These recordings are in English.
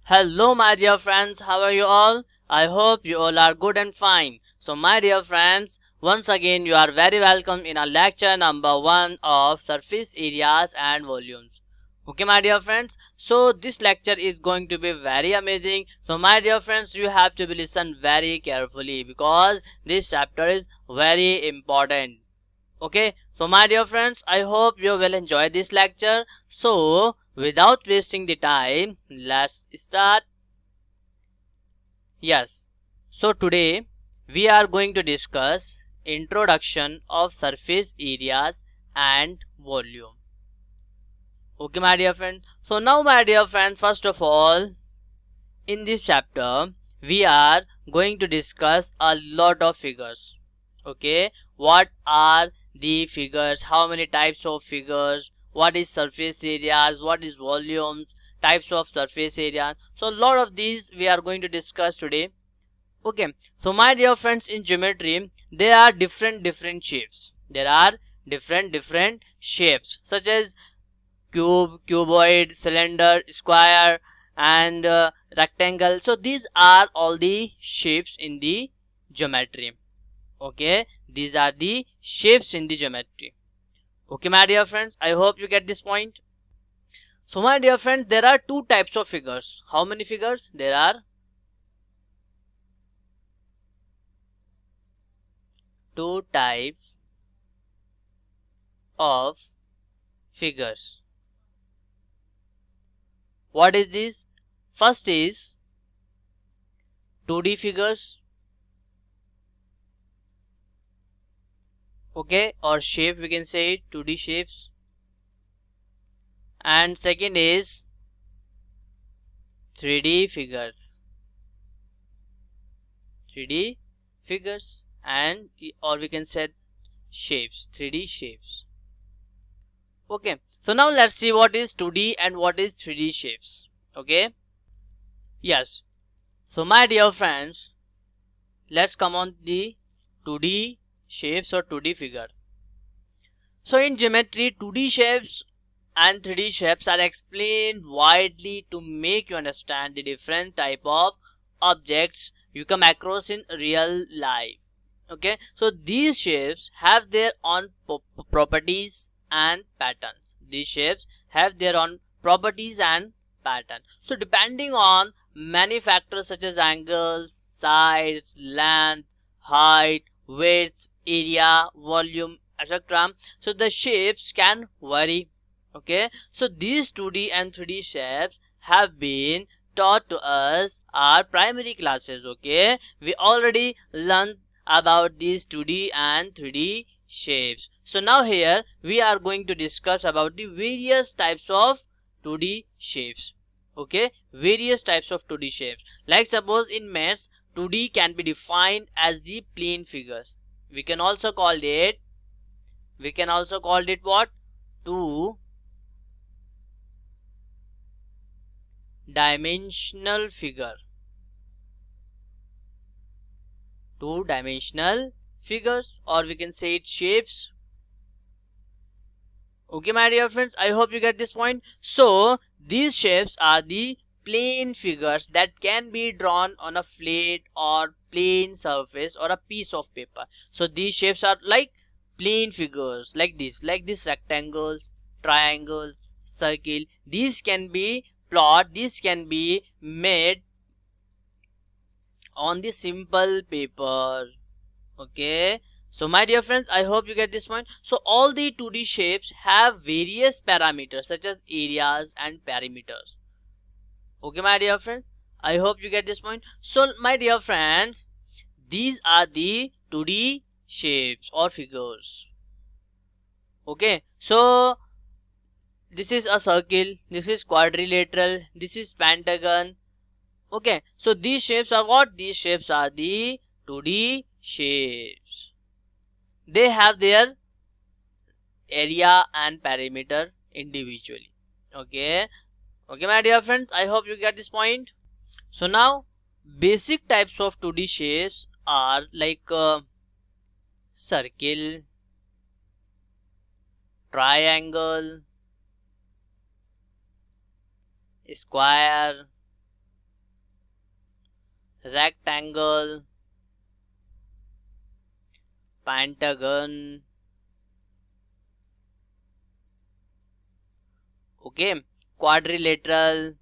Hello my dear friends, how are you all? I hope you all are good and fine. So my dear friends, once again you are very welcome in our lecture number 1 of surface areas and volumes. Okay my dear friends, so this lecture is going to be very amazing. So my dear friends, you have to be listen very carefully because this chapter is very important. Okay, so my dear friends, I hope you will enjoy this lecture. So without wasting the time, let's start. Yes, so today we are going to discuss introduction of surface areas and volume. Okay my dear friends, so now my dear friends, first of all, in this chapter we are going to discuss a lot of figures. Okay, what are the figures, how many types of figures, what is surface areas, what is volumes, types of surface areas. So a lot of these we are going to discuss today. Okay, so my dear friends, in geometry there are different shapes. There are different shapes such as cube, cuboid, cylinder, square, and rectangle. So these are all the shapes in the geometry. Okay, these are the shapes in the geometry. Okay my dear friends, I hope you get this point. So my dear friends, there are two types of figures. How many figures? There are two types of figures. What is this? First is 2D figures, okay, or shape, we can say it, 2D shapes. And second is 3D figures. 3D figures and or we can say shapes, 3D shapes. Okay, so now let's see what is 2D and what is 3D shapes. Okay, yes. So my dear friends, let's come on the 2D shapes or 2D figure. So in geometry, 2D shapes and 3D shapes are explained widely to make you understand the different type of objects you come across in real life. Okay, so these shapes have their own properties and patterns. These shapes have their own properties and pattern. So depending on many factors such as angles, size, length, height, width, area, volume, etc., so the shapes can vary. Okay, so these 2D and 3D shapes have been taught to us our primary classes. Okay, we already learned about these 2D and 3D shapes. So now here we are going to discuss about the various types of 2D shapes. Okay, various types of 2D shapes. Like suppose in maths, 2D can be defined as the plane figures. We can also call it what? Two dimensional figure. Two dimensional figures, or we can say it shapes. Okay my dear friends, I hope you get this point. So these shapes are the plane figures that can be drawn on a flat or plane surface or a piece of paper. So these shapes are like plane figures, like this rectangles, triangles, circle. These can be these can be made on the simple paper. Okay, so my dear friends, I hope you get this point. So all the 2D shapes have various parameters such as areas and perimeters. Okay my dear friends, I hope you get this point. So my dear friends, these are the 2D shapes or figures. Okay, so this is a circle, this is quadrilateral, this is pentagon. Okay, so these shapes are what? These shapes are the 2D shapes. They have their area and perimeter individually. Okay, okay my dear friends, I hope you get this point. So now basic types of 2D shapes are like circle, triangle, square, rectangle, pentagon, okay, quadrilateral,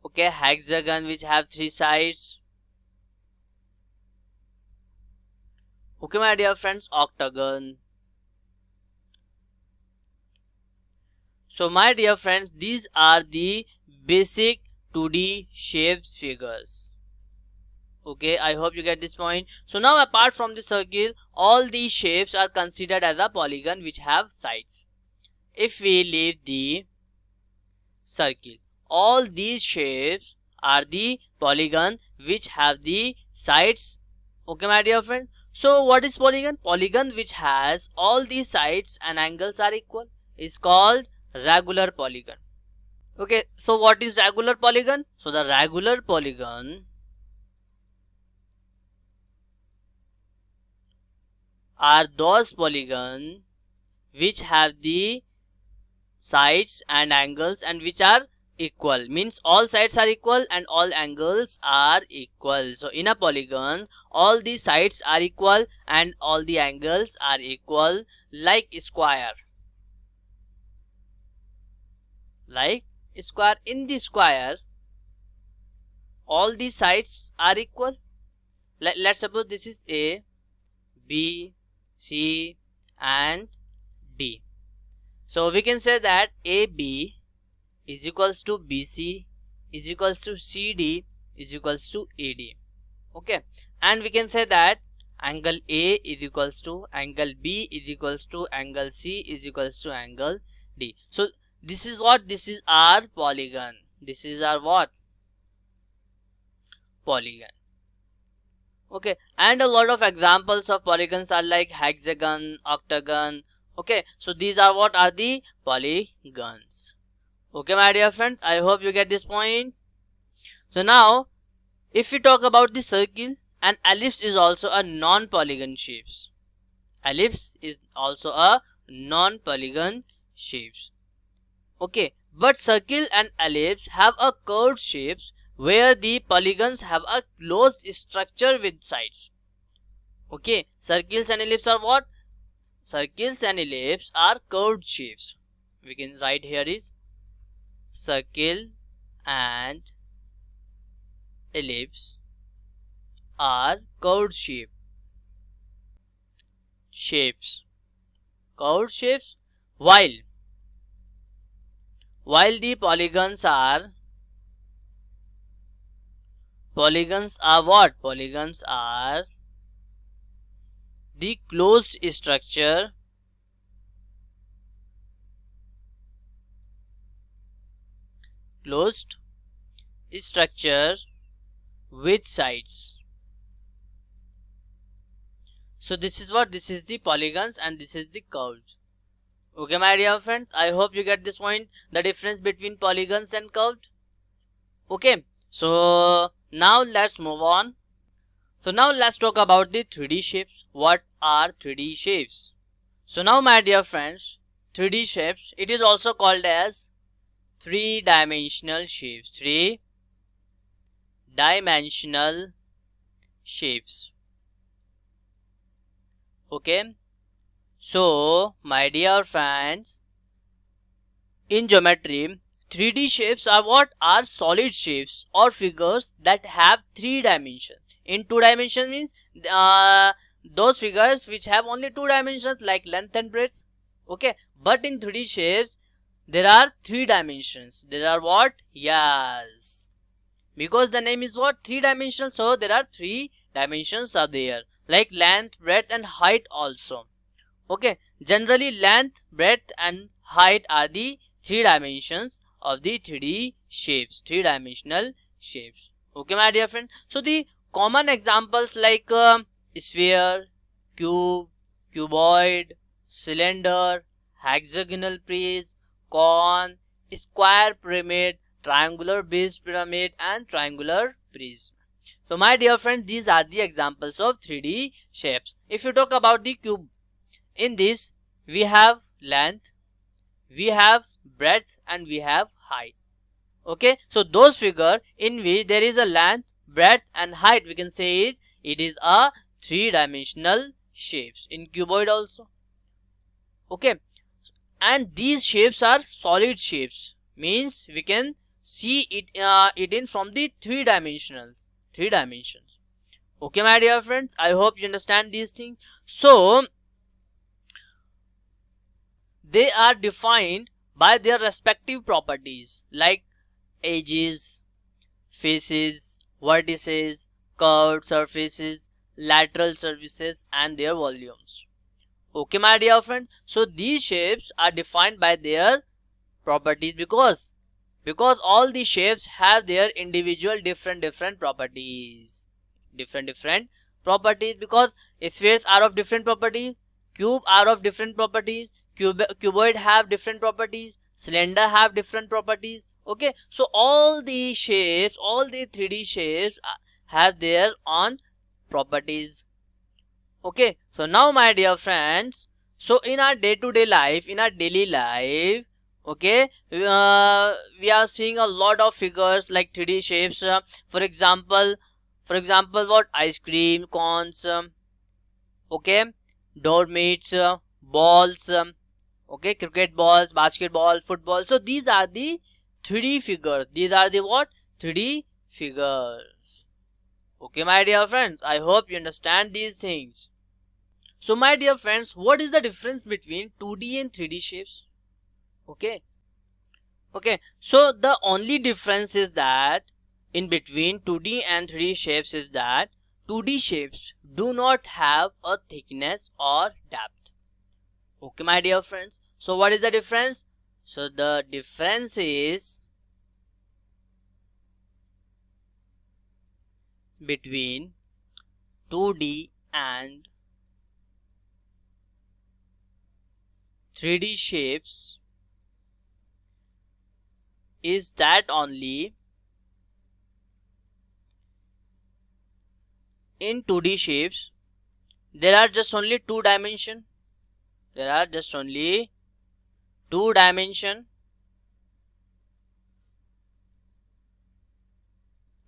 okay, hexagon which have 3 sides, okay my dear friends, octagon. So my dear friends, these are the basic 2D shapes figures. Okay, I hope you get this point. So now apart from the circle, all these shapes are considered as a polygon which have sides. If we leave the circle, all these shapes are the polygon which have the sides. Okay my dear friend. So what is polygon? Polygon which has all the sides and angles are equal is called regular polygon. Okay, so what is regular polygon? So the regular polygon are those polygons which have the sides and angles and which are equal, means all sides are equal and all angles are equal. So in a polygon all the sides are equal and all the angles are equal, like square. Like square, in the square all the sides are equal. Let's suppose this is A, B, C and D. So we can say that AB is equals to BC is equals to CD is equals to AD. Okay, and we can say that angle A is equals to angle B is equals to angle C is equals to angle D. So this is what? This is our polygon. This is our what? Polygon. Okay, and a lot of examples of polygons are like hexagon, octagon. Okay, so these are what are the polygons. Okay my dear friends, I hope you get this point. So now if we talk about the circle, an ellipse is also a non-polygon shape. Ellipse is also a non-polygon shape. Okay, but circle and ellipse have a curved shapes where the polygons have a closed structure with sides. Okay, circles and ellipse are what? Circles and ellipse are curved shapes. We can write here is circle and ellipse are curved shapes. Curved shapes, while the polygons are what? Polygons are the closed structure with sides. So this is what? This is the polygons and this is the curves. Okay my dear friends, I hope you get this point, the difference between polygons and curved. Okay, so now let's move on. So now let's talk about the 3D shapes. What are 3D shapes? So now my dear friends, 3D shapes, it is also called as three-dimensional shapes. Three-dimensional shapes. Okay, so my dear friends, in geometry 3D shapes are what? Are solid shapes or figures that have 3 dimensions. In 2 dimensions means those figures which have only 2 dimensions like length and breadth. Okay, but in 3D shapes there are 3 dimensions. There are what? Yes, because the name is what? 3 dimensional, so there are 3 dimensions are there, like length, breadth and height also. Okay, generally length, breadth and height are the 3 dimensions of the 3D shapes, 3-dimensional shapes. Okay my dear friend, so the common examples like sphere, cube, cuboid, cylinder, hexagonal prism, cone, square pyramid, triangular base pyramid and triangular prism. So my dear friend, these are the examples of 3D shapes. If you talk about the cube, in this we have length, we have breadth, and we have height. Okay, so those figure in which there is a length, breadth and height, we can say it is a three-dimensional shapes in cuboid also. Okay, and these shapes are solid shapes, means we can see it in from the three dimensions. Okay, my dear friends, I hope you understand these things. So they are defined by their respective properties like edges, faces, vertices, curved surfaces, lateral surfaces, and their volumes. Okay, my dear friends, so these shapes are defined by their properties because all the shapes have their individual different properties because spheres are of different properties, cube are of different properties, cuboid have different properties, cylinder have different properties. Okay, so all the shapes, all the 3D shapes have their own properties. Okay, so now my dear friends, so in our day-to-day life, in our daily life, okay, we are seeing a lot of figures like 3D shapes. For example, what ice cream cones, okay, door mats, balls, okay, cricket balls, basketball, football. So these are the 3D figures. These are the what? 3D figures. Okay, my dear friends, I hope you understand these things. So my dear friends, what is the difference between 2D and 3D shapes? Okay. Okay. So the only difference is that in between 2D and 3D shapes is that 2D shapes do not have a thickness or depth. Okay, my dear friends. So what is the difference? So the difference is between 2D and 3D shapes is that only in 2D shapes there are just only two dimension. There are just only two dimension.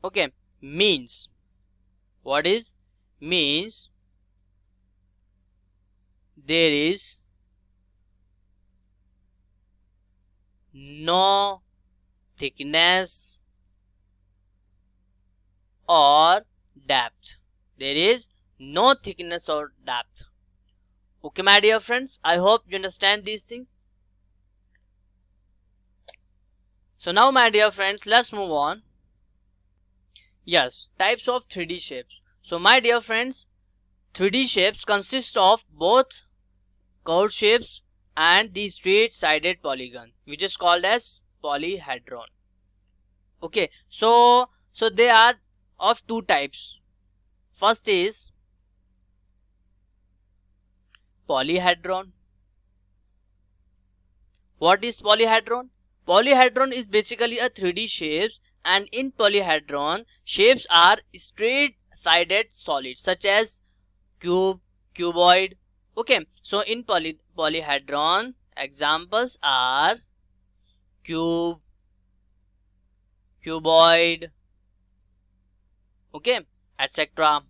Okay, means what is means there is no thickness or depth. There is no thickness or depth. Okay, my dear friends, I hope you understand these things. So now, my dear friends, let's move on. Yes, types of 3D shapes. So my dear friends, 3D shapes consist of both curved shapes and the straight-sided polygon, which is called as polyhedron. Okay, so they are of two types. First is polyhedron. What is polyhedron? Polyhedron is basically a 3D shape, and in polyhedron shapes are straight-sided solids such as cube, cuboid. Okay, so in polyhedron examples are cube, cuboid, okay, etc.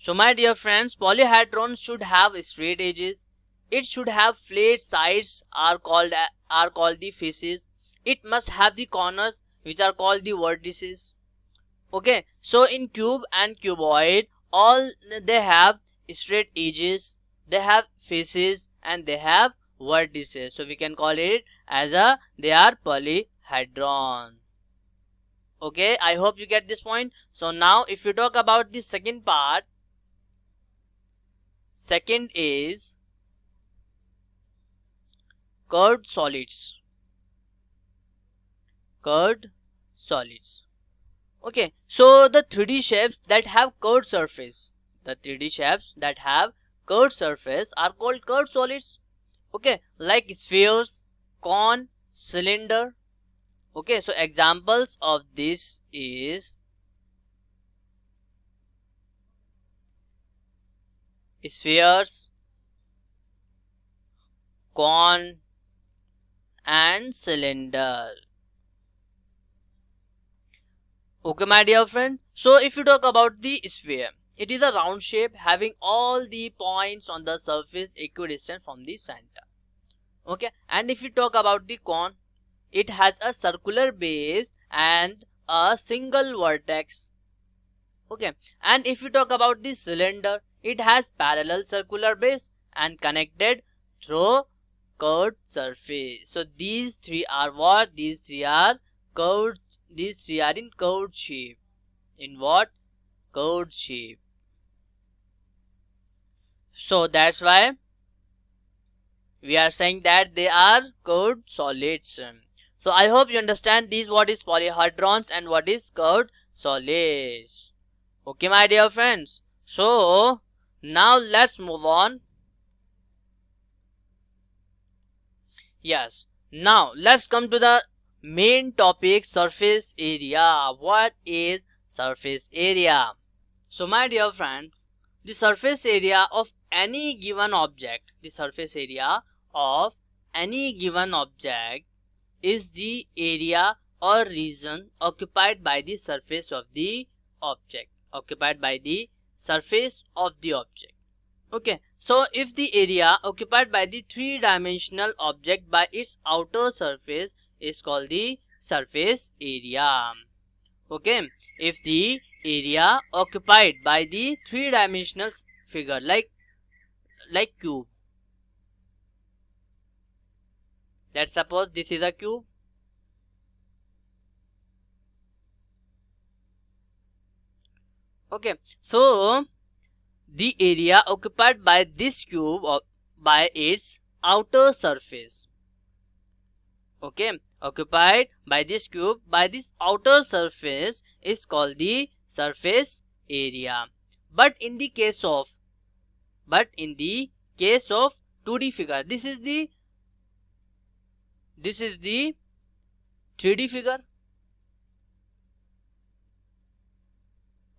So my dear friends, polyhedron should have straight edges. It should have flat sides are called the faces. It must have the corners which are called the vertices. Okay, so in cube and cuboid, all they have straight edges, they have faces, and they have vertices. So we can call it as they are polyhedron. Okay, I hope you get this point. So now if you talk about the second part, second is curved solids. Curved solids. Okay, so the 3D shapes that have curved surface, the 3D shapes that have curved surface are called curved solids. Okay, like spheres, cone, cylinder. Okay, so examples of this is spheres, cone, and cylinder. Okay, my dear friend. So if you talk about the sphere, it is a round shape having all the points on the surface equidistant from the center. Okay, and if you talk about the cone, it has a circular base and a single vertex. Okay, and if you talk about the cylinder, it has parallel circular base and connected through curved surface. So these three are what? These three are curved. These three are in curved shape. In what? Curved shape. So that's why we are saying that they are curved solids. So I hope you understand these, what is polyhedrons and what is curved solids. Okay, my dear friends. So now let's move on. Yes. Now let's come to the main topic, surface area. What is surface area? So my dear friend, the surface area of any given object, the surface area of any given object is the area or region occupied by the surface of the object. Occupied by the surface of the object. Okay, so if the area occupied by the three-dimensional object by its outer surface is called the surface area. Okay, if the area occupied by the three-dimensional figure like cube, let's suppose this is a cube. Okay, so the area occupied by this cube by its outer surface. Okay, occupied by this cube by this outer surface is called the surface area. But in the case of 2D figure, this is the 3D figure.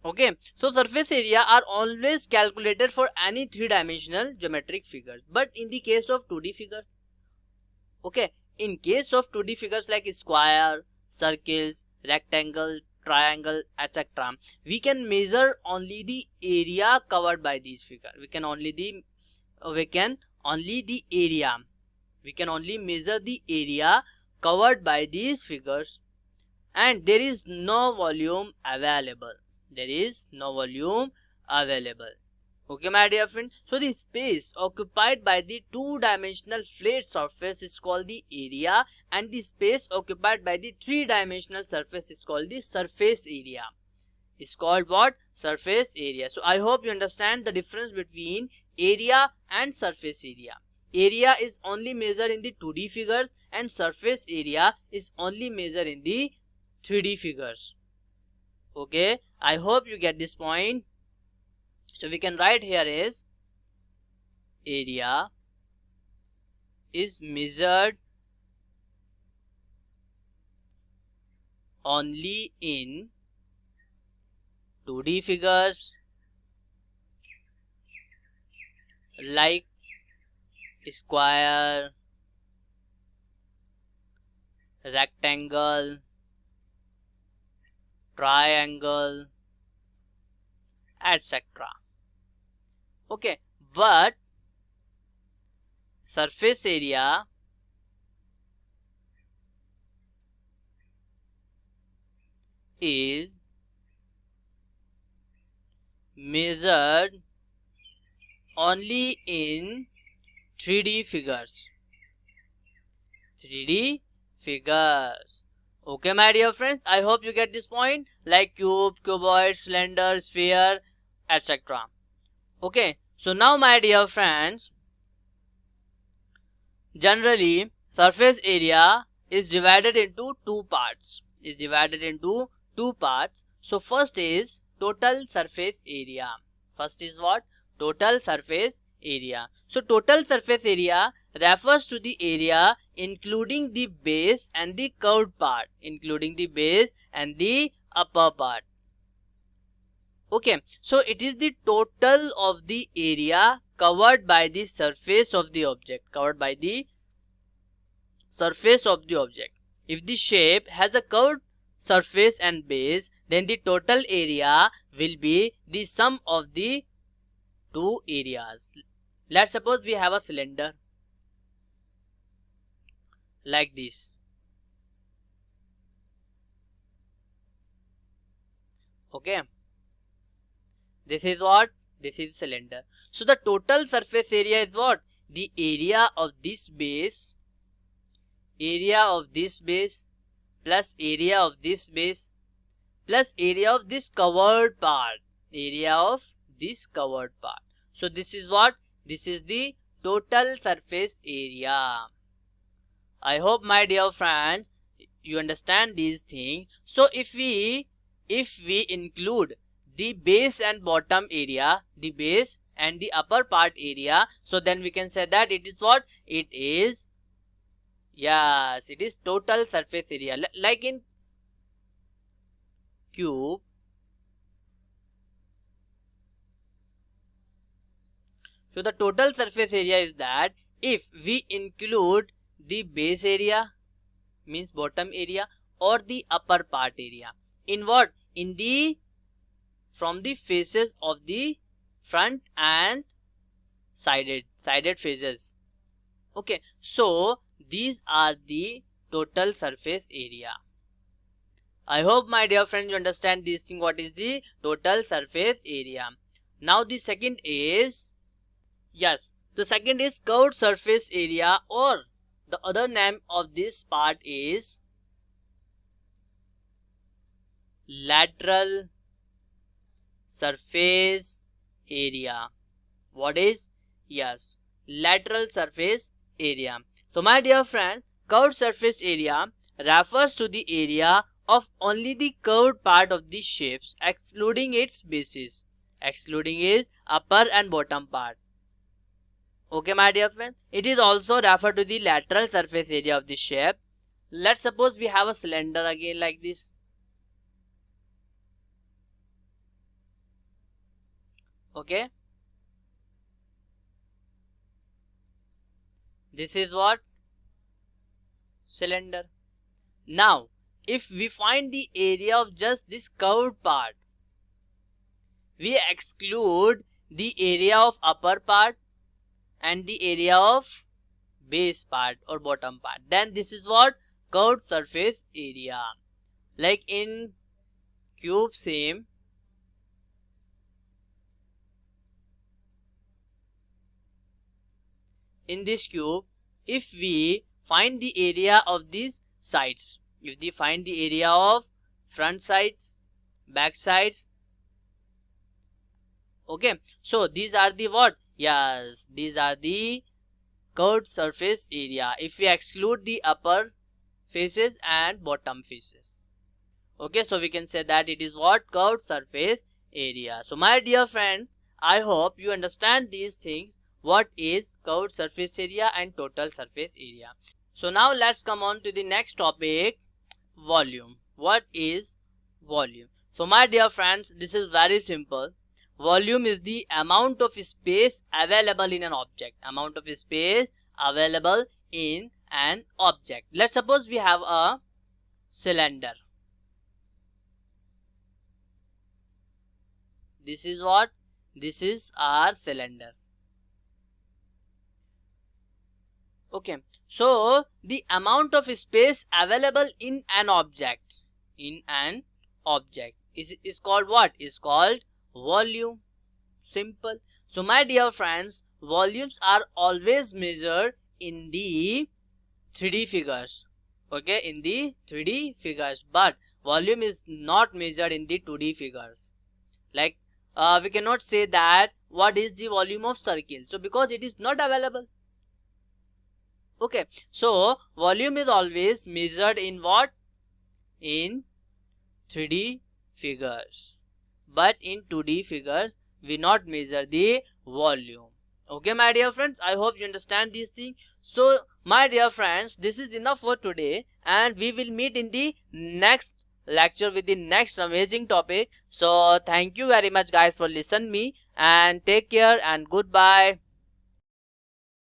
Okay, so surface area are always calculated for any three-dimensional geometric figures, but in the case of 2D figures, okay, in case of 2D figures like square, circles, rectangle, triangle, etc., we can measure only the area covered by these figures. We can only measure the area covered by these figures, and there is no volume available. Okay, my dear friend. So the space occupied by the two-dimensional flat surface is called the area, and the space occupied by the three-dimensional surface is called the surface area. It's called what? Surface area. So I hope you understand the difference between area and surface area. Area is only measured in the 2D figures and surface area is only measured in the 3D figures. Okay, I hope you get this point. So we can write here is area is measured only in 2D figures like square, rectangle, triangle, etc. Okay, but surface area is measured only in 3D figures. Okay, my dear friends, I hope you get this point, like cube, cuboid, cylinder, sphere, etc. Okay, so now my dear friends, generally surface area is divided into two parts. So first is total surface area. First is what? Total surface area. So total surface area refers to the area including the base and the curved part, including the base and the upper part. Okay, so it is the total of the area covered by the surface of the object, covered by the surface of the object. If the shape has a curved surface and base, then the total area will be the sum of the two areas. Let's suppose we have a cylinder like this. Okay, this is what? This is cylinder. So the total surface area is what? The area of this base, plus area of this base plus area of this covered part, So this is what? This is the total surface area. I hope, my dear friends, you understand these things. So if we include the base and bottom area, the base and the upper part area, so then we can say that it is what? It is, yes, it is total surface area. Like in cube, so the total surface area is that if we include the base area, means bottom area, or the upper part area, in what? In the, from the faces of the front and sided faces. Okay, so these are the total surface area. I hope, my dear friends, you understand this thing, what is the total surface area. Now the second is, yes, the second is curved surface area, or the other name of this part is lateral surface area. What is? Yes, lateral surface area. So my dear friend, curved surface area refers to the area of only the curved part of the shapes, excluding its bases, excluding its upper and bottom part. Okay, my dear friend, it is also referred to the lateral surface area of the shape. Let's suppose we have a cylinder again like this. Okay, this is what? Cylinder. Now if we find the area of just this curved part, we exclude the area of upper part and the area of base part or bottom part, then this is what? Curved surface area. Like in cube, same. In this cube, if we find the area of these sides, if we find the area of front sides, back sides, okay, so these are the what? Yes, these are the curved surface area if we exclude the upper faces and bottom faces. Okay, so we can say that it is what? Curved surface area. So my dear friend, I hope you understand these things, what is curved surface area and total surface area. So now let's come on to the next topic, volume. What is volume? So my dear friends, this is very simple. Volume is the amount of space available in an object. Amount of space available in an object. Let's suppose we have a cylinder. This is what? This is our cylinder. Okay, so the amount of space available in an object, is called what? Is called volume. Simple. So my dear friends, volumes are always measured in the 3D figures. Okay, in the 3D figures, but volume is not measured in the 2D figures. Like we cannot say that what is the volume of circle, so because it is not available. Okay, so volume is always measured in what? In 3D figures, but in 2D figures we not measure the volume. Okay, my dear friends, I hope you understand these things. So my dear friends, this is enough for today, and we will meet in the next lecture with the next amazing topic. So thank you very much guys for listening me, and take care and goodbye.